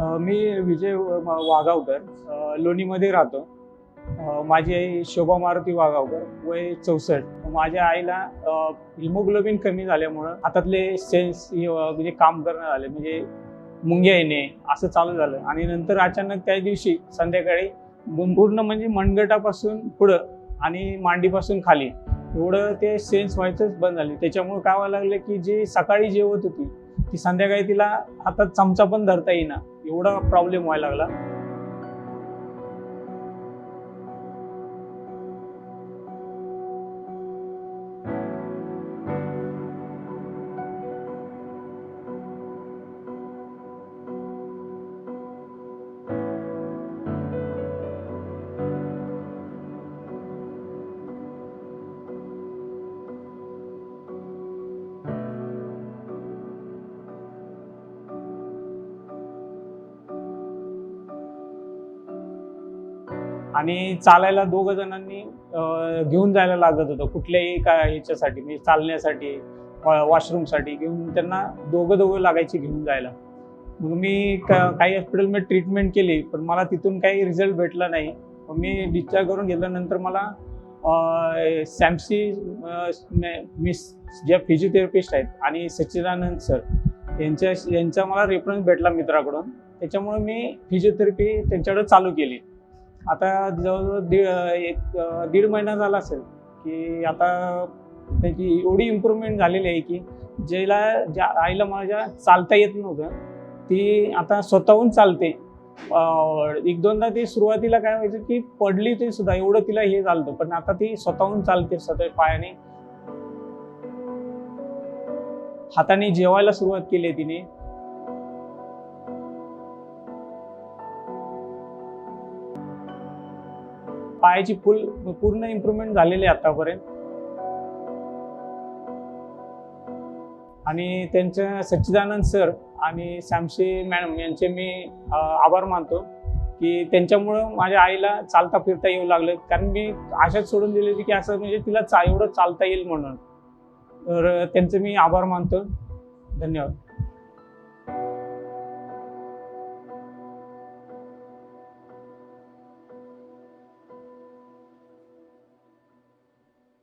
मी विजय वाघावकर लोणीमध्ये राहतो. माझी आई शोभा मारुती वाघावकर, वय 64. माझ्या आईला हिमोग्लोबिन कमी झाल्यामुळं हातातले सेन्स म्हणजे काम करणं झाले, म्हणजे मुंग्या येणे असं चालू झालं. आणि नंतर अचानक त्या दिवशी संध्याकाळी पूर्ण म्हणजे मनगटापासून पुढं आणि मांडीपासून खाली एवढं ते सेन्स व्हायचंच बंद झाले. त्याच्यामुळे काय व्हायला लागलं की जी सकाळी जेवत होती ती संध्याकाळी तिला हातात चमचा पण धरता येईना, एवढा प्रॉब्लेम व्हायला लागला. आणि चालायला दोघं जणांनी घेऊन जायला लागत होतं कुठल्याही ह्याच्यासाठी, म्हणजे चालण्यासाठी, वॉशरूमसाठी घेऊन त्यांना दोघं लागायचे घेऊन जायला. मग मी काही हॉस्पिटलमध्ये ट्रीटमेंट केली, पण मला तिथून काही रिझल्ट भेटला नाही. मग मी डिस्चार्ज करून घेतल्यानंतर मला सॅमसी मिस ज्या फिजिओथेरपिस्ट आहेत आणि सच्चिदानंद सर यांचा मला रेफरन्स भेटला मित्राकडून. त्याच्यामुळे मी फिजिओथेरपी त्यांच्याकडे चालू केली. आता जवळजवळ दीड महिना झाला असेल की आता त्याची एवढी इम्प्रूव्हमेंट झालेली आहे की ज्या आईला माझ्या चालता येत नव्हतं ती आता स्वतःहून चालते. एक दोनदा ती सुरुवातीला काय व्हायचं की पडली ती सुद्धा, एवढं तिला हे झालं, पण आता ती स्वतःहून चालते. स्वतः पायाने हाताने जेवायला सुरुवात केली आहे तिने. पायाची पूर्ण इम्प्रूव्हमेंट झालेली आहे आतापर्यंत. आणि त्यांच्या सच्चिदानंद सर आणि सॅमसी मॅडम यांचे मी आभार मानतो की त्यांच्यामुळं माझ्या आईला चालता फिरता येऊ लागलं. कारण मी आशाच सोडून दिली होती की असं म्हणजे तिला एवढं चालता येईल म्हणून. तर त्यांचे मी आभार मानतो. धन्यवाद.